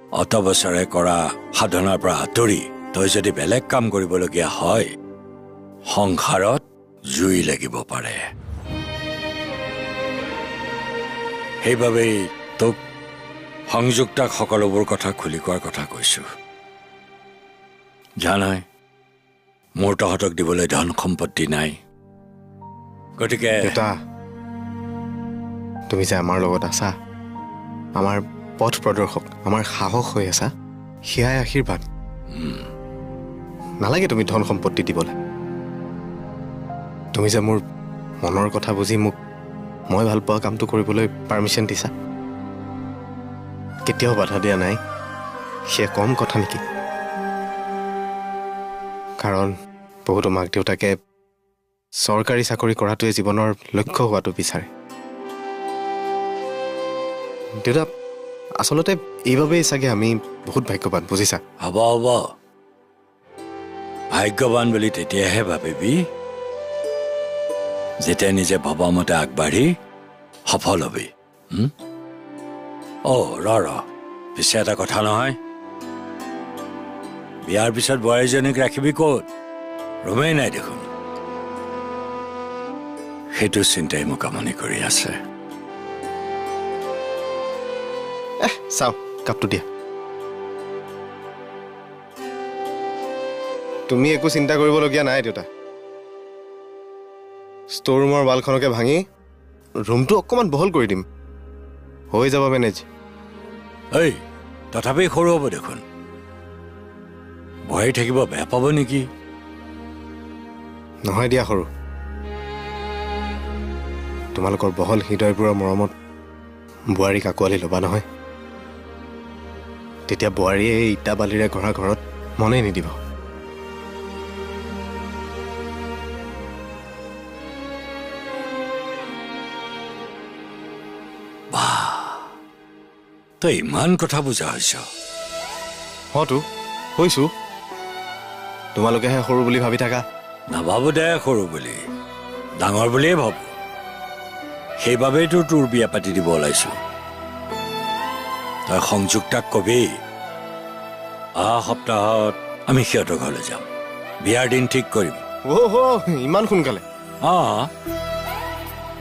অত বছৰে কৰা সাধনাৰ পৰা আঁতৰি তই যদি বেলেগ কাম কৰিবলগীয়া হয় সংসাৰত জুই লাগিব পাৰে সেইবাবেই তোক সংযুক্তাক সকলোবোৰ কথা খুলি কোৱাৰ কথা কৈছো জানাই মোৰ তহঁতক দিবলৈ ধন সম্পত্তি নাই গতিকে দেউতা তুমি যে আমাৰ লগত আছা আমাৰ পথ প্ৰদৰ্শক আমাৰ সাহস হৈ আছা সেয়াই আশীৰ্বাদ নালাগে তুমি ধন সম্পত্তি দিবলৈ তুমি যে মোৰ মনৰ কথা বুজি মোক মই ভাল পোৱা কামটো কৰিবলৈ পাৰ্মিশ্যন দিছা কেতিয়াও বাধা দিয়া নাই সেয়া কম কথা নেকি কাৰণ বহুতো মাক দেউতাকে চৰকাৰী চাকৰি কৰাটোৱে জীৱনৰ লক্ষ্য হোৱাটো বিচাৰে দেউতা আচলতে এইবাবেই চাগে আমি বহুত ভাগ্যৱান বুজিছা হ'ব হ'ব ভাগ্যৱান বুলি তেতিয়াহে ভাবিবি যেতিয়া নিজে ভবামতে আগবাঢ়ি সফল হবি ৰ পিছে এটা কথা নহয় বিয়াৰ পিছত বোৱাৰীজনীক ৰাখিবি ক'ত ৰুমেই নাই দেখোন সেইটো চিন্তাই মোক আমনি কৰি আছে চাও কাপটো দিয়া তুমি একো চিন্তা কৰিবলগীয়া নাই দেউতা ষ্ট'ৰ ৰুমৰ ৱালখনকে ভাঙি ৰুমটো অকণমান বহল কৰি দিম হৈ যাব মেনেজ এই তথাপি সৰু হ'ব দেখোন বোৱাৰী থাকিব বেয়া পাব নেকি নহয় দিয়া সৰু তোমালোকৰ বহল হৃদয়বোৰৰ মৰমত বোৱাৰীক আঁকোৱালি ল'বা নহয় তেতিয়া বোৱাৰীয়ে এই ইটা বালিৰে গঢ়া ঘৰত মনেই নিদিব তই ইমান কথা বুজা হৈছ হয়তো হৈছো তোমালোকেহে সৰু বুলি ভাবি থাকা নাভাবো দে সৰু বুলি ডাঙৰ বুলিয়ে ভাবো সেইবাবেইতো তোৰ বিয়া পাতি দিব ওলাইছো তই সংযুক্তাক কবি অহা সপ্তাহত আমি সিহঁতৰ ঘৰলৈ যাম বিয়াৰ দিন ঠিক কৰিম ইমান সোনকালে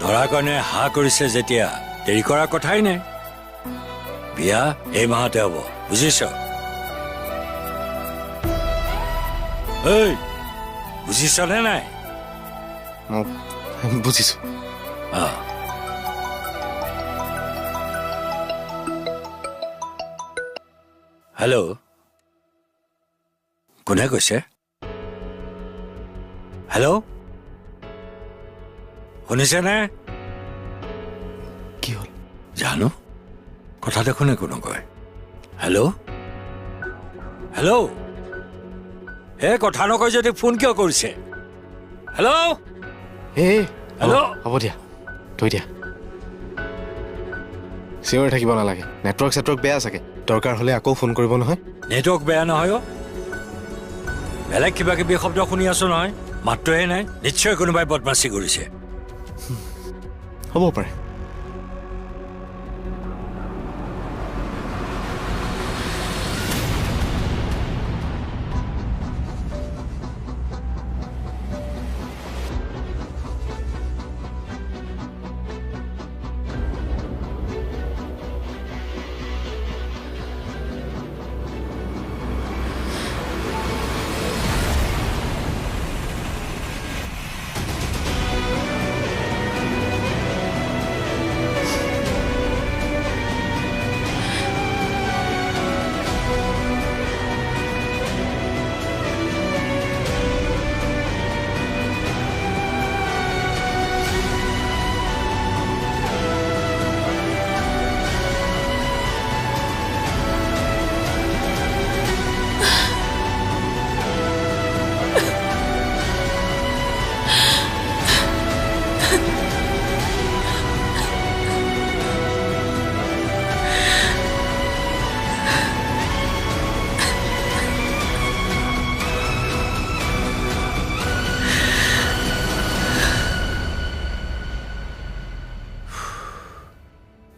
ধৰা কইনাই হা কৰিছে যেতিয়া দেৰি কৰাৰ কথাই নাই বিয়া এই মাহতে হ'ব বুজিছ এই বুজিছনে নাই বুজিছো হেল্ল' কোনে কৈছে হেল্ল' শুনিছেনে কি হ'ল জানো কথা দেখোন একো নকয় হেল্ল' হেল্ল' এই কথা নকয় যদি ফোন কিয় কৰিছে হেল্ল' হেল্ল' হ'ব দিয়া থৈ দিয়া চিঞৰি থাকিব নালাগে নেটৱৰ্ক বেয়া চাগে দৰকাৰ হ'লে আকৌ ফোন কৰিব নহয় নেটৱৰ্ক বেয়া নহয় বেলেগ কিবা কিবি শব্দ শুনি আছো নহয় মাতটোহে নাই নিশ্চয় কোনোবাই বদমাচি কৰিছে হ'ব পাৰে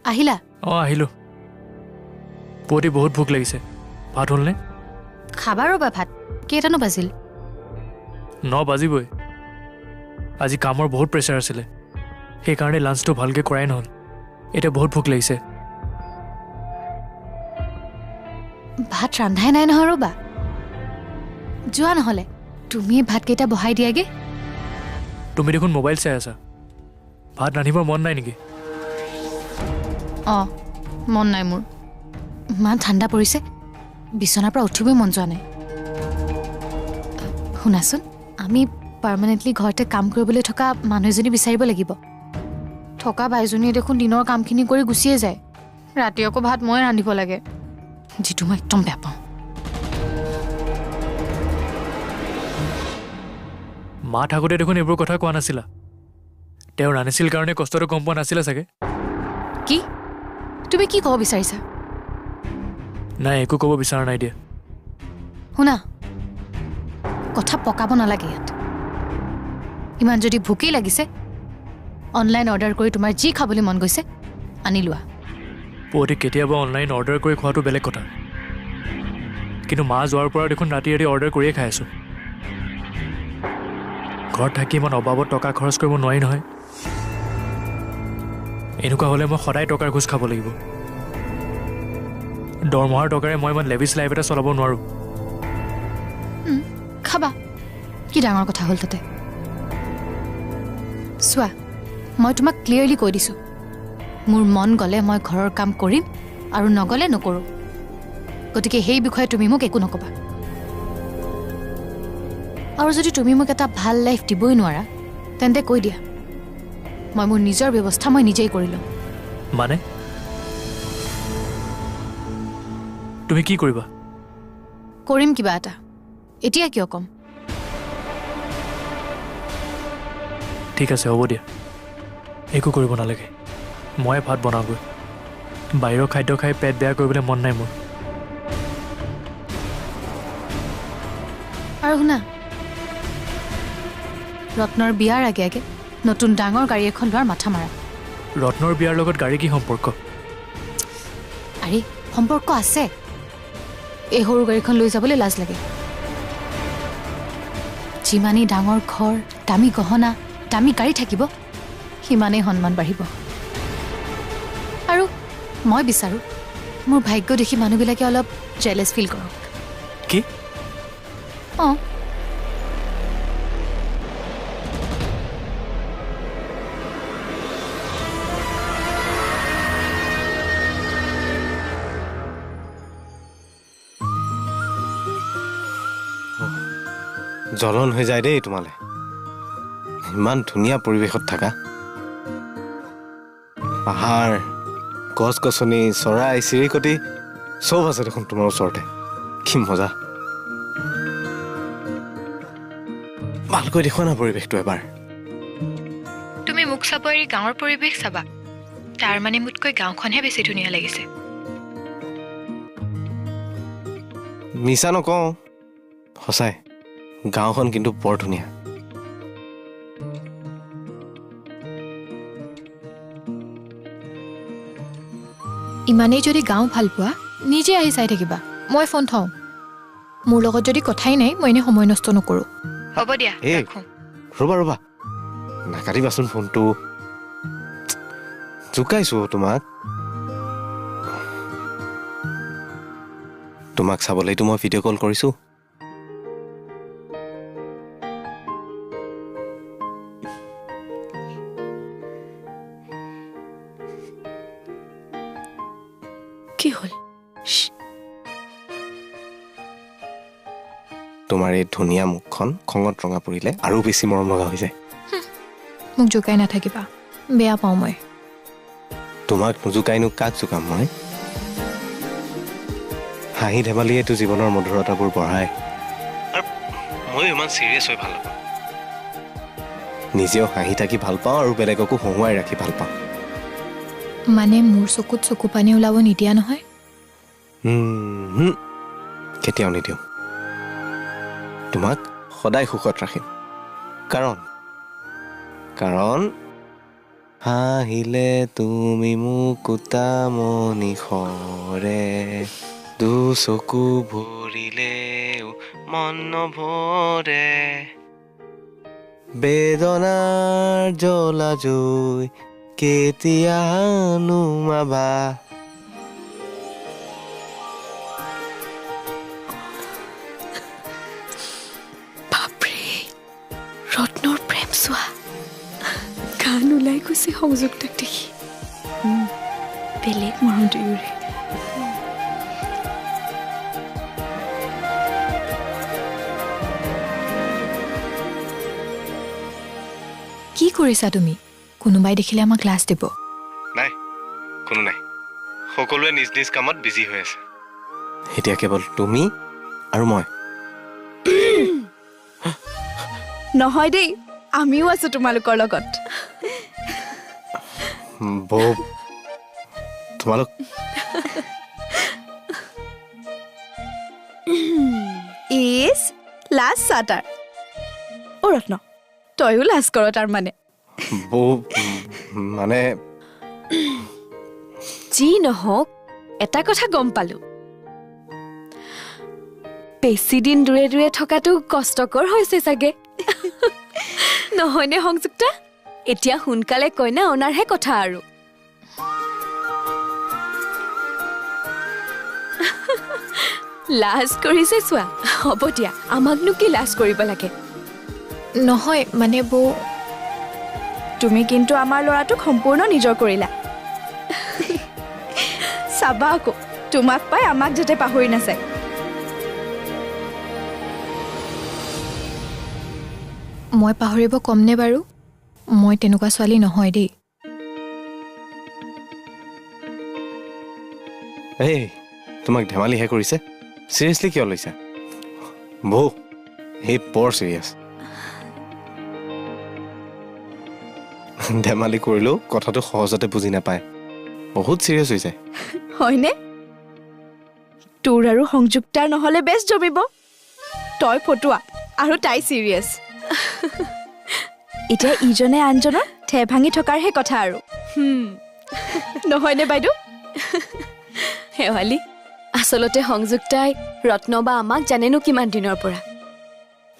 আহিলা আহিলো পুৱতি বহুত ভোক লাগিছে ভাত হ'লনে খাবা ৰ'বা ভাত কেইটানো বাজিল 9 বাজিবই আজি কামৰ বহুত প্ৰেছাৰ আছিলে সেইকাৰণে লাঞ্চটো ভালকৈ কৰাই নহ'ল এতিয়া বহুত ভোক লাগিছে ভাত ৰান্ধাই নাই নহয় ৰ'বা যোৱা নহ'লে তুমি ভাতকেইটা বহাই দিয়াগে তুমি দেখোন মোবাইল চাই আছা ভাত ৰান্ধিবৰ মন নাই নেকি অঁ মন নাই মোৰ ইমান ঠাণ্ডা পৰিছে বিচনাৰ পৰা উঠিবই মন যোৱা নাই শুনাচোন আমি পাৰ্মানেণ্টলি ঘৰতে কাম কৰিবলৈ থকা মানুহ এজনী বিচাৰিব লাগিব থকা বাইজনীয়ে দেখোন দিনৰ কামখিনি কৰি গুচিয়ে যায় ৰাতি আকৌ ভাত মই ৰান্ধিব লাগে যিটো মই একদম বেয়া পাওঁ মা থাকোঁতে দেখোন এইবোৰ কথা কোৱা নাছিলা তেওঁ ৰান্ধিছিল কাৰণে কষ্টটো কম পোৱা নাছিলা চাগে কি তুমি কি ক'ব বিচাৰিছা নাই একো ক'ব বিচৰা নাই দিয়া শুনা কথা পকাব নালাগে ইয়াত ইমান যদি ভোকেই লাগিছে অনলাইন অৰ্ডাৰ কৰি তোমাৰ যি খাবলৈ মন গৈছে আনি লোৱা পুৱতি কেতিয়াবা অনলাইন অৰ্ডাৰ কৰি খোৱাটো বেলেগ কথা কিন্তু মা যোৱাৰ পৰা দেখোন ৰাতি ৰাতি অৰ্ডাৰ কৰিয়ে খাই আছোঁ ঘৰত থাকি ইমান অবাবত টকা খৰচ কৰিব নোৱাৰি নহয় এনেকুৱা হ'লে মই সদায় টকাৰ ঘোচ খাব লাগিব দৰমহাৰ টকাৰে মই ইমান লেভিছ লাইফ এটা চলাব নোৱাৰোঁ খাবা কি ডাঙৰ কথা হ'ল তাতে চোৱা মই তোমাক ক্লিয়াৰলি কৈ দিছোঁ মোৰ মন গ'লে মই ঘৰৰ কাম কৰিম আৰু নগ'লে নকৰোঁ গতিকে সেই বিষয়ে তুমি মোক একো নক'বা আৰু যদি তুমি মোক এটা ভাল লাইফ দিবই নোৱাৰা তেন্তে কৈ দিয়া মই মোৰ নিজৰ ব্যৱস্থা মই নিজেই কৰি ল'ম মানে তুমি কি কৰিবা কৰিম কিবা এটা এতিয়া কিয় ক'ম ঠিক আছে হ'ব দিয়া একো কৰিব নালাগে মই ভাত বনাওঁগৈ বাহিৰৰ খাদ্য খাই পেট বেয়া কৰিবলৈ মন নাই মোৰ আৰু শুনা ৰত্নৰ বিয়াৰ আগে আগে নতুন ডাঙৰ গাড়ী এখন লোৱাৰ মাথা মাৰা ৰত্নৰ বিয়াৰ লগত গাড়ী কি সম্পৰ্ক আৰে সম্পৰ্ক আছে এই সৰু গাড়ীখন লৈ যাবলৈ লাজ লাগে যিমানেই ডাঙৰ ঘৰ দামী গহনা দামী গাড়ী থাকিব সিমানেই সন্মান বাঢ়িব আৰু মই বিচাৰোঁ মোৰ ভাগ্য দেখি মানুহবিলাকে অলপ জেলেছ ফিল কৰক কি অঁ জ্বলন হৈ যায় দেই তোমালে ইমান ধুনীয়া পৰিৱেশত থাকা পাহাৰ গছ গছনি চৰাই চিৰিকটি চব আছে দেখোন তোমাৰ ওচৰতে কি মজা ভালকৈ দেখুৱা না পৰিৱেশটো এবাৰ তুমি মোক চাব এৰি গাঁৱৰ পৰিৱেশ চাবা তাৰ মানে মোতকৈ গাঁওখনহে বেছি ধুনীয়া লাগিছে মিছা নকওঁ সঁচাই গাঁওখন কিন্তু বৰ ধুনীয়া ইমানেই যদি গাঁও ভাল পোৱা নিজে আহি চাই থাকিবা মই ফোন থওঁ মোৰ লগত যদি কথাই নাই মই এনেই সময় নষ্ট নকৰোঁ হ'ব দিয়া এই ৰ'বা নাকাটিবাচোন ফোনটো জোকাইছোঁ তোমাক চাবলৈতো মই ভিডিঅ' কল কৰিছোঁ কি হ'ল তোমাৰ এই ধুনীয়া মুখখন খঙত ৰঙা পৰিলে আৰু বেছি মৰম লগা হৈ যায় মোক জোকাই নাথাকিবা বেয়া পাওঁ মই তোমাক নুজোকাইনো কাক জোকাম মই হাঁহি ধেমালিয়েতো জীৱনৰ মধুৰতাবোৰ বঢ়ায় আৰু ময়ো ইমান চিৰিয়াছ হৈ ভাল নাপাওঁ নিজেও হাঁহি থাকি ভাল পাওঁ আৰু বেলেগকো হহুৱাই ৰাখি ভাল পাওঁ মানে মোৰ চকুত চকু পানী ওলাব নিদিয়া নহয় কেতিয়াও নিদিওঁ তোমাক সদায় সুখত ৰাখিম কাৰণ হাঁহিলে তুমি মোক কুটামনি সৰে দুচকু ভৰিলেও মন নভৰে বেদনাৰ জ্বলা জুই কেতিয়া নুমাবা বাপৰে ৰত্নৰ প্ৰেম চোৱা গান ওলাই গৈছে সংযুক্তক দেখি বেলেগ মৰম দুয়োৰে কি কৰিছা তুমি কোনোবাই দেখিলে আমাক ক্লাছ দিব নাই কোনো নাই সকলোৱে নিজ নিজ কামত বিজি হৈ আছে এতিয়া কেৱল তুমি আৰু মই নহয় দেই আমিও আছো তোমালোকৰ লগত বৌ তোমালোক ইজ লাষ্ট চাটাৰ অ' ৰত্ন তয়ো লাষ্ট কৰ তাৰ মানে বৌ মানে যি নহওক এটা কথা গম পালো বেছি দিন দূৰে দূৰে থকাটো কষ্টকৰ হৈছে চাগে নহয়নে সংযুক্তা এতিয়া সোনকালে কইনা অনাৰহে কথা আৰু লাজ কৰিছে চোৱা হ'ব দিয়া আমাকনো কি লাজ কৰিব লাগে নহয় মানে বৌ তুমি কিন্তু আমাৰ ল'ৰাটোক সম্পূৰ্ণ নিজৰ কৰিলা চাবা আকৌ তোমাক পাই আমাক যাতে পাহৰি নাযায় মই পাহৰিব কমনে বাৰু মই তেনেকুৱা ছোৱালী নহয় দেই এই তোমাক ধেমালিহে কৰিছে চিৰিয়াছলি কিয় লৈছা বৌ সেই বৰ চিৰিয়াছ ধেমালি কৰিলেও কথাটো সহজতে বুজি নাপায় বহুত চিৰিয়াছ হৈ যায় হয়নে তোৰ আৰু সংযুক্তাৰ নহ'লে বেছ জমিব তই ফটোৱা আৰু তাই চিৰিয়াছ এতিয়া ইজনে আনজনৰ ঠে ভাঙি থকাৰহে কথা আৰু নহয়নে বাইদেউ শেৱালি আচলতে সংযুক্তাই ৰত্ন বা আমাক জানেনো কিমান দিনৰ পৰা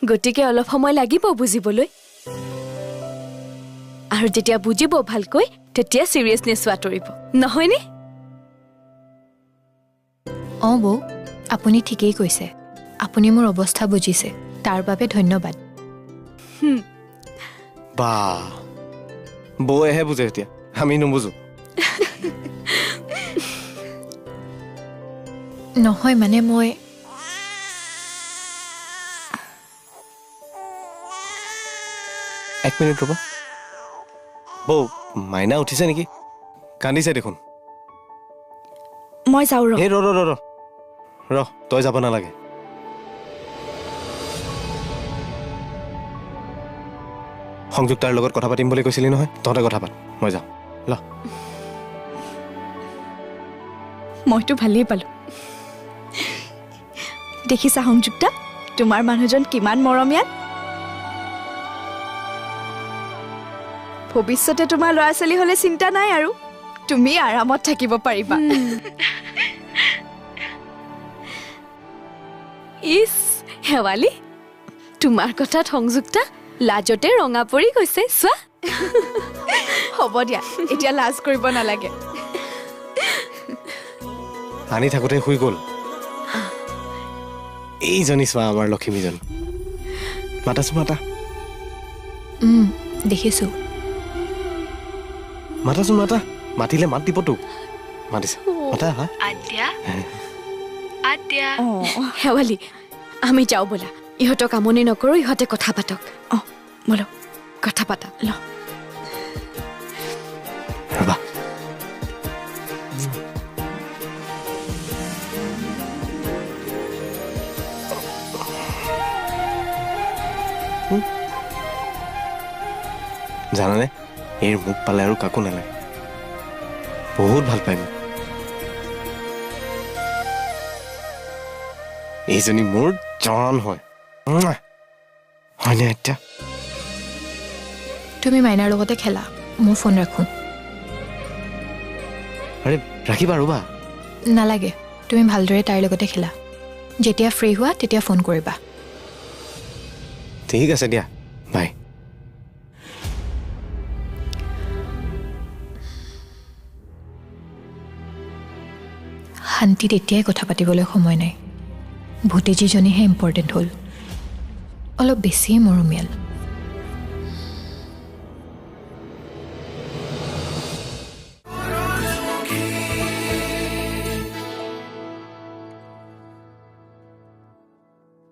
গতিকে অলপ সময় লাগিব বুজিবলৈ আৰু যেতিয়া বুজিব ভালকৈ তেতিয়া চিৰিয়াছনেছ আঁতৰিব নহয়নে অঁ বৌ আপুনি ঠিকেই কৈছে আপুনি মোৰ অৱস্থা বুজিছে তাৰ বাবে ধন্যবাদ বা বৌয়েহে বুজে এতিয়া আমি নুবুজো নহয় মানে মই এক মিনিট ৰ'বা বৌ মাইনা উঠিছে নেকি কান্দিছে দেখোন মই যাওঁ এই ৰ তই যাব নালাগে সংযুক্তাৰ লগত কথা পাতিম বুলি কৈছিলি নহয় তহঁতে কথা পাত মই যাওঁ ল মইতো ভালেই পালো দেখিছা সংযুক্তা তোমাৰ মানুহজন কিমান মৰমীয়াল ভৱিষ্যতে তোমাৰ ল'ৰা ছোৱালী হ'লে চিন্তা নাই আৰু তুমি আৰামত থাকিব পাৰিবা ইছ শেৱালি তোমাৰ কথাত সংযুক্তা লাজতে ৰঙা পৰি গৈছে চোৱা হ'ব দিয়া এতিয়া লাজ কৰিব নালাগে আনি থাকোঁতে শুই গ'ল এইজনী চোৱা আমাৰ লক্ষ্মীজন মাতাচোন মাতা দেখিছোঁ মাতাচোন মাতা মাতিলে মাত দিব তোক মাতিছে মাতা হা শেৱালি আমি যাওঁ ব'লা ইহঁতক আমনি নকৰোঁ ইহঁতে কথা পাতক অঁ ব'ল কথা পাতা ল ৰ'বা জানানে এই মোক পালে আৰু কাকো নালাগে বহুত ভাল পায় মোক এইজনী মোৰ জান হয় হয়নে এতিয়া তুমি মাইনাৰ লগতে খেলা মই ফোন ৰাখোঁ। আৰে ৰাখিবা ৰ'বা। নালাগে, তুমি ভালদৰে তাইৰ লগতে খেলা। যেতিয়া ফ্ৰী হোৱা তেতিয়া ফোন কৰিবা। ঠিক আছে দিয়া, বাই। শান্তিত এতিয়াই কথা পাতিবলৈ সময় নাই। ভতিজীজনীহে ইম্পৰ্টেণ্ট হ'ল, অলপ বেছিয়ে মৰমীয়াল।